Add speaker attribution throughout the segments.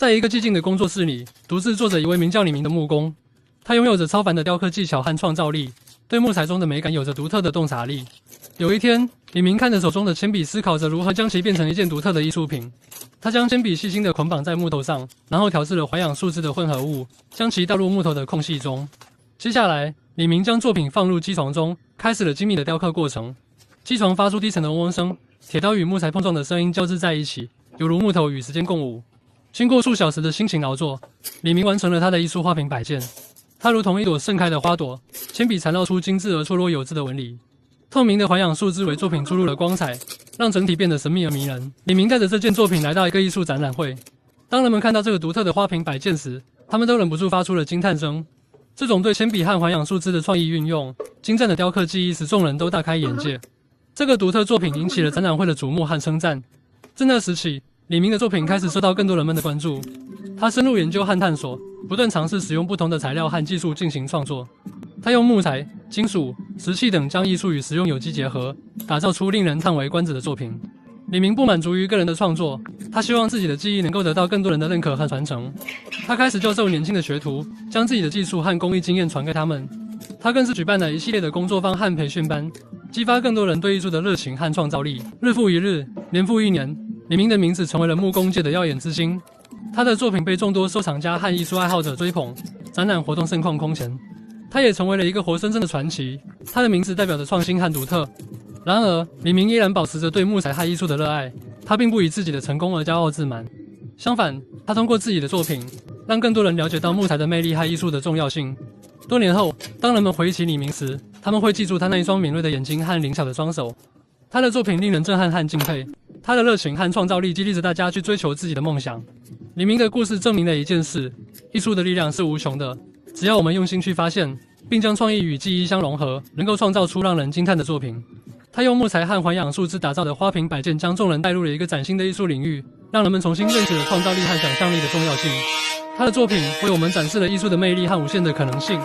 Speaker 1: 在一个寂静的工作室里，独自坐着一位名叫李明的木工。他拥有着超凡的雕刻技巧和创造力，对木材中的美感有着独特的洞察力。有一天，李明看着手中的铅笔，思考着如何将其变成一件独特的艺术品。他将铅笔细心地捆绑在木头上，然后调制了环氧树脂的混合物，将其倒入木头的空隙中。接下来，李明将作品放入机床中，开始了精密的雕刻过程。机床发出低沉的嗡嗡声，铁刀与木材碰撞的声音交织在一起，犹如木头与时间共舞。经过数小时的辛勤劳作，李明完成了他的艺术花瓶摆件。它如同一朵盛开的花朵，铅笔缠绕出精致而错落有致的纹理。透明的环氧树脂为作品注入了光彩，让整体变得神秘而迷人。李明带着这件作品来到一个艺术展览会，当人们看到这个独特的花瓶摆件时，他们都忍不住发出了惊叹声。这种对铅笔和环氧树脂的创意运用，精湛的雕刻技艺使众人都大开眼界。这个独特作品引起了展览会的瞩目和称赞。自那时起，李明的作品开始受到更多人们的关注。他深入研究和探索，不断尝试使用不同的材料和技术进行创作。他用木材、金属、石器等将艺术与实用有机结合，打造出令人叹为观止的作品。李明不满足于个人的创作，他希望自己的技艺能够得到更多人的认可和传承。他开始教授年轻的学徒，将自己的技术和工艺经验传给他们。他更是举办了一系列的工作坊和培训班，激发更多人对艺术的热情和创造力。日复一日，年复一年，李明的名字成为了木工界的耀眼之星。他的作品被众多收藏家和艺术爱好者追捧，展览活动盛况空前。他也成为了一个活生生的传奇，他的名字代表着创新和独特。然而，李明依然保持着对木材和艺术的热爱，他并不以自己的成功而骄傲自满。相反，他通过自己的作品，让更多人了解到木材的魅力和艺术的重要性。多年后，当人们回忆起李明时，他们会记住他那一双敏锐的眼睛和灵巧的双手。他的作品令人震撼和敬佩，他的热情和创造力激励着大家去追求自己的梦想。李明的故事证明了一件事：艺术的力量是无穷的，只要我们用心去发现，并将创意与技艺相融合，能够创造出让人惊叹的作品。他用木材和环氧树脂打造的花瓶摆件，将众人带入了一个崭新的艺术领域，让人们重新认识了创造力和想象力的重要性。他的作品为我们展示了艺术的魅力和无限的可能性。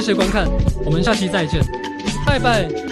Speaker 1: 谢观看，我们下期再见，拜拜。